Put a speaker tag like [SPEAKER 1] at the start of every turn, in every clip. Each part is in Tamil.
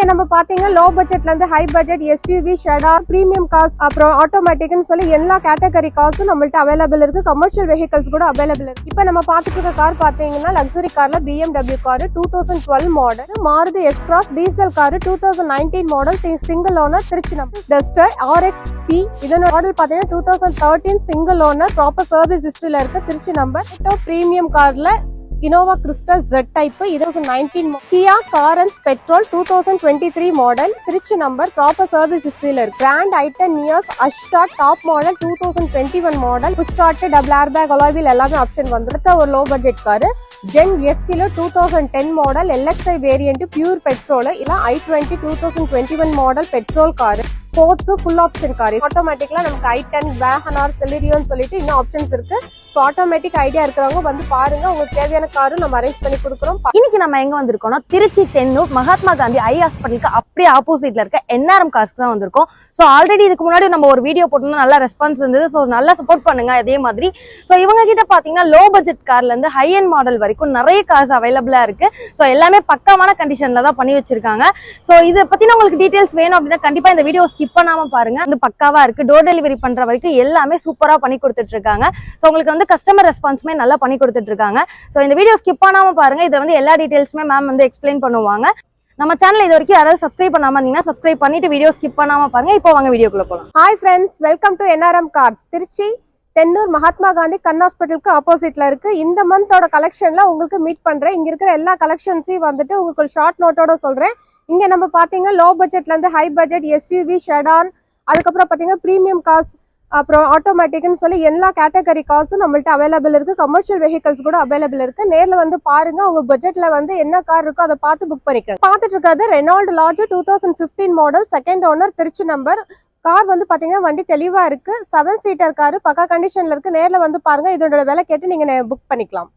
[SPEAKER 1] நம்ம பாத்தீங்கன்னா லோ பட்ஜெட்ல இருந்து high budget SUV sedan premium cars அப்புறம் ஆட்டோமேட்டிக்னு சொல்லி எல்லா கேட்டகரி கார்ஸும் நம்மள்ட்ட அவைலபிள் இருக்கு. கமர்ஷியல் வெஹிக்கல்ஸ் கூட அவைலபிள் இருக்கு. இப்போ நம்ம பாத்துட்டு இருக்க கார் பாத்தீங்கன்னா லக்ஸரி கார்ல BMW car 2012 model, Maruti S-Cross diesel car 2019 model, single owner, Trichy number, Duster RX-T இதனோட மாடல் பாத்தீங்கன்னா 2013 சிங்கிள் ஓனர், ப்ராப்பர் சர்வீஸ் ஹிஸ்டரியில இருக்கு, திருச்சி நம்பர். பிரீமியம் கார்ல Innova Crystal Z type 2019 Kia Carens Petrol 2023 model, Trichy number, proper service ஹிஸ்டரியில இருக்கு. Grand i ten Nios Asta top model 2021 model, push start, double airbag, alloy wheel எல்லாமே ஆப்ஷன் வந்துருக்கு. ஒரு லோ பட்ஜெட் காரு ஜென் எஸ்டில 2010 model LXI variant pure petrol, இல்ல i20 2021 model petrol car, sports full option car. ஆட்டோமேட்டிக்ல நமக்கு i10 வேகனார் செலிரியோன்னு சொல்லிட்டு இன்னும் ஆப்ஷன்ஸ் இருக்கு. ஸோ ஆட்டோமேட்டிக் ஐடியா இருக்கிறவங்க வந்து பாருங்க, உங்களுக்கு தேவையான காரும் நம்ம அரேஞ்ச் பண்ணி கொடுக்குறோம்.
[SPEAKER 2] இன்னைக்கு நம்ம எங்க வந்திருக்கோம்னா திருச்சி தென்னூர் மகாத்மா காந்தி ஐ ஹாஸ்பிட்டலுக்கு அப்படியே ஆப்போசிட்ல இருக்க NRM கார்ஸ் தான் வந்திருக்கோம். ஸோ ஆல்ரெடி இதுக்கு முன்னாடி நம்ம ஒரு வீடியோ போட்டோம்னா நல்ல ரெஸ்பான்ஸ் இருந்தது. ஸோ நல்லா சப்போர்ட் பண்ணுங்க அதே மாதிரி. ஸோ இவங்க கிட்ட பாத்தீங்கன்னா லோ பட்ஜெட் கார்ல இருந்து ஹை எண்ட் மாடல் வரைக்கும் நிறைய கார்ஸ் அவைலபிளா இருக்கு. ஸோ எல்லாமே பக்காவான கண்டிஷன்ல தான் பண்ணி வச்சிருக்காங்க. ஸோ இதை பத்தின உங்களுக்கு டீடைல்ஸ் வேணும் அப்படின்னா கண்டிப்பா இந்த வீடியோ ஸ்கிப் பண்ணாம பாருங்க. வந்து பக்காவா இருக்கு. டோர் டெலிவரி பண்ற வரைக்கும் எல்லாமே சூப்பரா பண்ணி கொடுத்துட்டு இருக்காங்க. ஸோ உங்களுக்கு வந்து கஸ்டமர் ரெஸ்பான்ஸுமே நல்லா பண்ணி கொடுத்துட்டு இருக்காங்க. ஸோ இந்த வீடியோ ஸ்கிப் பண்ணாம பாருங்க. இதை வந்து எல்லா டீடைல்ஸுமே மேம் வந்து எக்ஸ்பிளைன் பண்ணுவாங்க. நம்ம சேனல் இது வரைக்கும் யாராவது சப்ஸ்கிரைப் பண்ணாம இருந்தீங்கன்னா சப்ஸ்கிரைப் பண்ணிட்டு வீடியோ ஸ்கிப் பண்ணாம பாருங்க. இப்போ வாங்க வீடியோக்குள்ள போலாம்.
[SPEAKER 1] Hi friends, welcome to NRM cars. Trichy Thennur Mahatma Gandhi கண் ஹாஸ்பிட்டலுக்கு ஆப்போசிட்ல இருக்கு. இந்த மந்தோட கலெக்ஷன்ல உங்களுக்கு மீட் பண்றேன். இங்க இருக்கிற எல்லா கலெக்ஷன்ஸையும் வந்துட்டு உங்களுக்கு ஒரு ஷார்ட் நோட்டோட சொல்றேன். இங்க நம்ம பாத்தீங்கன்னா லோ பட்ஜெட்ல இருந்து ஹை பட்ஜெட் எஸ்யூவி ஷெடான், அதுக்கப்புறம் பாத்தீங்கன்னா பிரீமியம் கார்ஸ், அப்புறம் ஆட்டோமேட்டிக்னு சொல்லி எல்லா கேட்டகரி கார்ஸும் நம்மள்ட்ட அவைலபிள் இருக்கு. கமர்ஷியல் வெஹிக்கல்ஸ் கூட அவைலபிள் இருக்கு. நேர்ல வந்து பாருங்க, உங்க பட்ஜெட்ல வந்து என்ன கார் இருக்கோ அதை பார்த்து புக் பண்ணிக்க. பார்த்துட்டு இருக்கிறது Renault large 2015 model, second owner, Trichy number. Car வந்து பாத்தீங்கன்னா வண்டி தெளிவா இருக்கு. 7 சீட்டர் காரு, பக்கா கண்டிஷன்ல இருக்கு. நேர்ல வந்து பாருங்க, இதோட விலை கேட்டு நீங்க புக் பண்ணிக்கலாம்.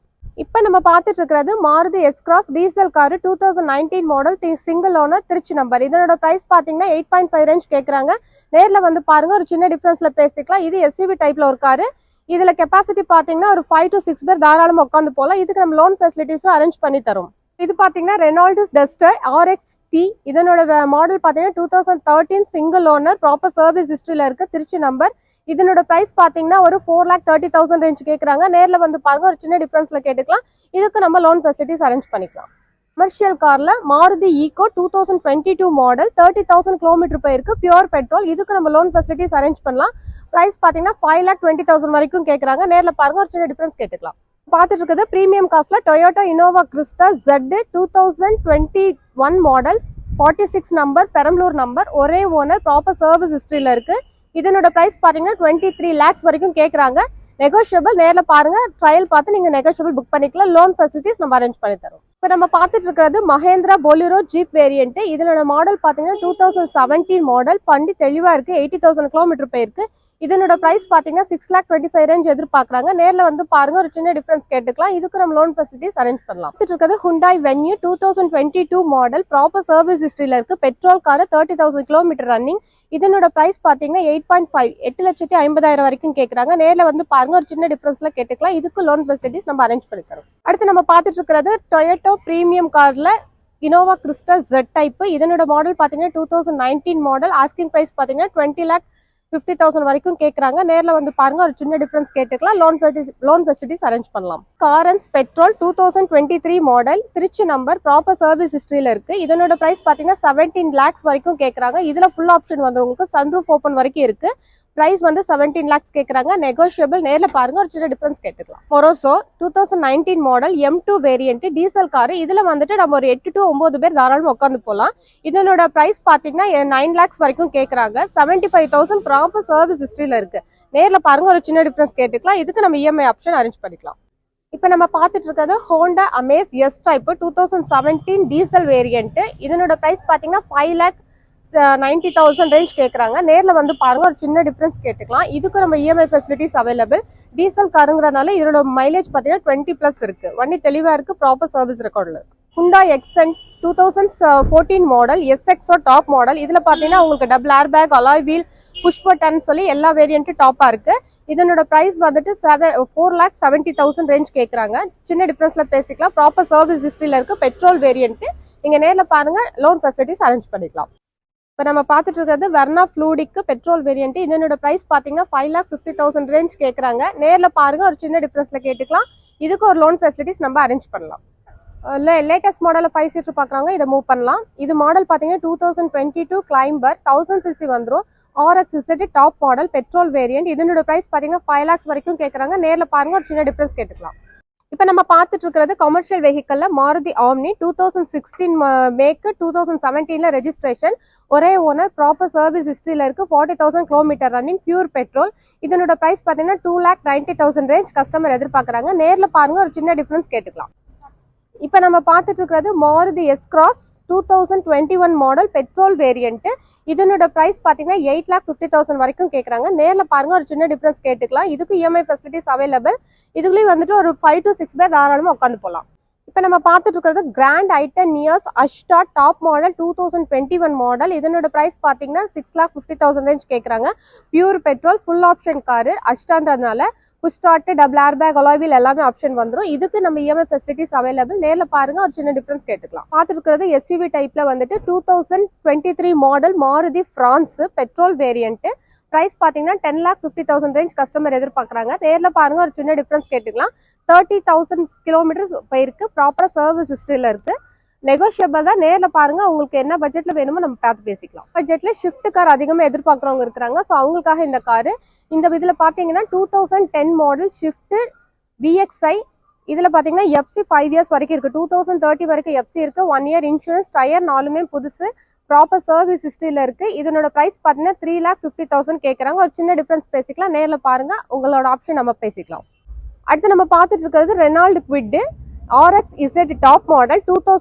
[SPEAKER 1] இப்ப நம்ம பார்த்துட்டு இருக்கிறது Maruti S-Cross diesel car 2019 model, single owner, Trichy number. இதனோட பிரைஸ் பாத்தீங்கன்னா 8.5 ரேஞ்ச் கேக்குறாங்க. நேர்ல வந்து பாருங்க, ஒரு சின்ன டிஃபரன்ஸ்ல பேசிக்கலாம். இது SUV டைப்ல ஒரு காரு. இதுல கெப்பாசிட்டி பாத்தீங்கன்னா ஒரு 5 to 6 பேர் தாராளமா உட்காந்து போலாம். இதுக்கு நம்ம லோன் ஃபெசிலிட்டிஸும் அரேஞ்ச் பண்ணி தரும். இது பாத்தீங்கன்னா ரெனால்ட் டஸ்டர் RX-T இதனோட மாடல் பாத்தீங்கன்னா 2013 சிங்கிள் ஓனர், ப்ராப்பர் சர்வீஸ் ஹிஸ்டரியில இருக்கு, திருச்சி நம்பர். இதனோட பிரைஸ் பாத்தீங்கன்னா ஒரு 4,30,000 ரேஞ்ச் கேக்குறாங்க. நேர்ல வந்து பாருங்க, ஒரு சின்ன டிஃபரன்ஸ்ல கேட்டுக்கலாம். இதுக்கு நம்ம லோன் ஃபெசிலிட்டிஸ் அரேஞ்ச் பண்ணிக்கலாம். கமர்ஷியல் கார்ல மாருதி ஈகோ 2022 மாடல், 30,000 கிலோமீட்டர் போயிருக்கு, பியூர் பெட்ரோல். இதுக்கு நம்ம லோன் ஃபெசிலிட்டிஸ் அரேஞ்ச் பண்ணலாம். பிரைஸ் பாத்தீங்கன்னா 5,20,000 வரைக்கும் கேக்குறாங்க. நேர்ல பாருங்க, ஒரு சின்ன டிஃபரன்ஸ் கேட்டுக்கலாம். பார்த்துட்டு இருக்கிறது பிரீமியம் காஸ்ட்ல Toyota Innova Crysta Z 2021 model, 46 number, Perambalur number, ஒரே ஓனர், ப்ராப்பர் சர்வீஸ் ஹிஸ்டரியில இருக்கு. இதனோட பிரைஸ் பாத்தீங்கன்னா 23 lakhs வரைக்கும் கேக்குறாங்க. நெகோஷியபிள். நேர்ல பாருங்க, ட்ரையல் பார்த்து நீங்க நெகோஷியபிள் புக் பண்ணிக்கலாம். லோன் ஃபெசிலிட்டிஸ் நம்ம அரேஞ்ச் பண்ணி தரோம். இப்போ நம்ம பார்த்துட்டு இருக்கிறது மஹேந்திரா பொலிரோ ஜீப் வேரியன்ட். இதனோட மாடல் பாத்தீங்கன்னா 2017 மாடல், வண்டி தெளிவா இருக்கு, 80,000 கிலோமீட்டர் போயிருக்கு. இதனோட பிரைஸ் பாத்தீங்கன்னா 6,25,000 ரேஞ்ச் எதிர்பார்க்கறாங்க. நேர்ல வந்து பாருங்க, ஒரு சின்ன டிஃபரன்ஸ் கேட்டுக்கலாம். இதுக்கு நம்ம லோன் ஃபெசிலிட்டிஸ் அரேஞ்ச் பண்ணலாம். இருக்கிறது Hyundai Venue 2022 model, proper service ஹிஸ்டரியில இருக்கு, பெட்ரோல் கார், 30,000 கிலோமீட்டர் ரன்னிங். இதனோட பிரைஸ் பாத்தீங்கன்னா 8.5 8,50,000 வரைக்கும் கேக்குறாங்க. நேர்ல வந்து பாருங்க, ஒரு சின்ன டிஃபரன்ஸ்ல கேட்டுக்கலாம். இதுக்கு லோன் ஃபெசிலிட்டிஸ் நம்ம அரேஞ்ச் பண்ணி தரோம். அடுத்து நம்ம பார்த்துட்டு இருக்கிறது டொயோட்டோ பிரீமியம் கார்ல இனோவா கிறிஸ்டல் Z டைப். இதனோட மாடல் பாத்தீங்கன்னா 2019 மாடல், ஆஸ்கிங் பிரைஸ் பாத்தீங்கன்னா 20,50,000 வரைக்கும் கேக்குறாங்க. நேர்ல வந்து பாருங்க, ஒரு சின்ன டிஃபரன்ஸ் கேட்டுக்கலாம். லோன் ஃபெசிலிட்டிஸ் அரேஞ்ச் பண்ணலாம். Carens petrol 2023 model, Trichy number, proper service ஹிஸ்டரியில இருக்கு. இதனோட பிரைஸ் பாத்தீங்கன்னா 17 lakhs வரைக்கும் கேக்குறாங்க. இதுல ஃபுல் ஆப்ஷன் வந்து உங்களுக்கு சன்ரூஃப் ஓபன் வரைக்கும் இருக்கு. பிரைஸ் வந்து 17 lakhs கேக்குறாங்க. நெகோஷியபிள். நேர்ல பாருங்க, ஒரு சின்ன டிஃபரன்ஸ் கேட்டுக்கலாம். மொரோசோ 2019 model M2 variant diesel car. இதுல வந்துட்டு நம்ம ஒரு 8 to 9 பேர் தாராளமா உட்காந்து போலாம். இதனோட பிரைஸ் பாத்தீங்கன்னா 9 lakhs வரைக்கும் கேக்குறாங்க. 75,000 ப்ராப்பர் சர்வீஸ் ஹிஸ்டரியில இருக்கு. நேர்ல பாருங்க, ஒரு சின்ன டிஃபரன்ஸ் கேட்டுக்கலாம். இதுக்கு நம்ம EMI ஆப்ஷன் அரேஞ்ச் பண்ணிக்கலாம். இப்ப நம்ம பார்த்துட்டு இருக்கிறது Honda Amaze S type 2017 diesel variant. இதனோட பிரைஸ் பாத்தீங்கன்னா 5,90,000 ரேஞ்ச் கேக்குறாங்க. நேர்ல வந்து பாருங்க, ஒரு சின்ன டிஃபரன்ஸ் கேட்டுக்கலாம். இதுக்கு நம்ம EMI ஃபெசிலிட்டிஸ் அவைலபிள். டீசல் காருங்கிறதுனால இதோட மைலேஜ் பாத்தீங்கன்னா 20+ இருக்கு. வண்டி தெளிவா இருக்கு, ப்ராப்பர் சர்வீஸ் ரெக்கார்ட்ல. Hyundai Xcent 2014 model, SXO top model. இதுல பாத்தீங்கன்னா உங்களுக்கு double airbag, alloy wheel, push button சொல்லி எல்லா வேரியன்ட்டும் டாப்பா இருக்கு. இதனோட பிரைஸ் வந்துட்டு 4,70,000 ரேஞ்ச் கேக்குறாங்க. சின்ன டிஃபரன்ஸ்ல பேசிக்கலாம். ப்ராப்பர் சர்வீஸ் ஹிஸ்டரியில இருக்கு, பெட்ரோல் வேரியன்ட். நீங்க நேர்ல பாருங்க, லோன் ஃபெசிலிட்டிஸ் அரேஞ்ச் பண்ணிக்கலாம். இப்போ நம்ம பார்த்துட்டு இருக்கிறது வெர்னா ஃப்ளூடிக்கு பெட்ரோல் வேரியன்ட். இதனோட பிரைஸ் பார்த்தீங்கன்னா 5,50,000 ரேஞ்ச் கேட்குறாங்க. நேரில் பாருங்க, ஒரு சின்ன டிஃபரன்ஸ்ல கேட்டுக்கலாம். இதுக்கு ஒரு லோன் ஃபெசிலிட்டிஸ் நம்ம அரேஞ்ச் பண்ணலாம். லேட்டஸ்ட் மாடலில் 5 சீட்டர் பார்க்குறாங்க, இதை மூவ் பண்ணலாம். இது மாடல் பார்த்தீங்கன்னா 2022 கிளைம்பர் 1000cc வந்துடும். RX top model petrol variant. இதனோட பிரைஸ் பார்த்தீங்கன்னா 5 lakhs வரைக்கும் கேட்குறாங்க. நேரில் பாருங்க, ஒரு சின்ன டிஃபரன்ஸ் கேட்டுக்கலாம். இப்போ நம்ம பார்த்துட்டு இருக்கிறது கமர்ஷியல் வெஹிக்கல்ல மாருதி ஆம்னி 2016 மேக்கு 2017 ரெஜிஸ்ட்ரேஷன். ஒரே ஓனர், ப்ராப்பர் சர்வீஸ் ஹிஸ்டரியில இருக்கு. 40,000 கிலோமீட்டர் ரன்னிங், பியூர் பெட்ரோல். இதனோட பிரைஸ் பார்த்தீங்கன்னா 2,90,000 ரேஞ்ச் கஸ்டமர் எதிர்பார்க்குறாங்க. நேரில் பாருங்க, ஒரு சின்ன டிஃபரன்ஸ் கேட்டுக்கலாம். இப்போ நம்ம பார்த்துட்டு இருக்கிறது Maruti S-Cross 2021 model petrol variant. இதனோட பிரைஸ் பார்த்தீங்கன்னா 8,50,000 வரைக்கும் கேட்குறாங்க. நேரில் பாருங்க, ஒரு சின்ன டிஃபரன்ஸ் கேட்டுக்கலாம். இதுக்கு இஎம்ஐ ஃபெசிலிட்டிஸ் அவைலபிள். இதுக்குள்ளேயும் வந்துட்டு ஒரு 5 to 6 பேர் தாராளமாக உட்காந்து போகலாம். இப்போ நம்ம பார்த்துட்டு இருக்கிறது grand i ten Nios Asta top model 2021 model. இதனோட பிரைஸ் பார்த்தீங்கன்னா 6,50,000 ரேஞ்ச் கேட்குறாங்க. Pure petrol, full option car. அஷ்டான்றதுனால push start, double airbag, alloy wheel எல்லாமே ஆப்ஷன் வந்துடும். இதுக்கு நம்ம இஎம்ஐ ஃபெசிலிட்டிஸ் அவைலபிள். நேரில் பாருங்க, ஒரு சின்ன டிஃபரன்ஸ் கேட்டுக்கலாம். பார்த்துருக்கிறது எஸ்யூவி டைப்ல வந்துட்டு 2023 model Maruti Fronx petrol variant. Price பார்த்தீங்கன்னா 10,50,000 ரேஞ்ச் கஸ்டமர் எதிர்பார்க்குறாங்க. நேரில் பாருங்க, ஒரு சின்ன டிஃபரன்ஸ் கேட்டுக்கலாம். 30,000 கிலோமீட்டர்ஸ் போயிருக்கு. ப்ராப்பராக சர்வீஸ் ஹிஸ்டரியில் இருக்கு. நெகோஷியபிள் தான். நேரில் பாருங்க, உங்களுக்கு என்ன பட்ஜெட்ல வேணுமோ நம்ம பார்த்து பேசிக்கலாம். பட்ஜெட்ல ஷிஃப்ட் கார் அதிகமாக எதிர்பார்க்குறவங்க இருக்கிறாங்க. ஸோ அவங்களுக்காக இந்த காரு. இந்த இதில் பார்த்தீங்கன்னா 2010 மாடல் ஷிஃப்ட் VXI. இதில் பார்த்தீங்கன்னா எஃப்சி 5 years வரைக்கும் இருக்கு. 2030 வரைக்கும் எஃப்சி இருக்கு. 1 year இன்சூரன்ஸ், டயர் 4மே புதுசு, ப்ராப்பர் சர்வீஸ் ஹிஸ்டரியில் இருக்கு. இதனோட பிரைஸ் பார்த்தீங்கன்னா 3,50,000 கேட்குறாங்க. ஒரு சின்ன டிஃபரன்ஸ் பேசிக்கலாம். நேரில் பாருங்க, உங்களோட ஆப்ஷன் நம்ம பேசிக்கலாம். அடுத்து நம்ம பார்த்துட்டு இருக்கிறது Renault quit RX top model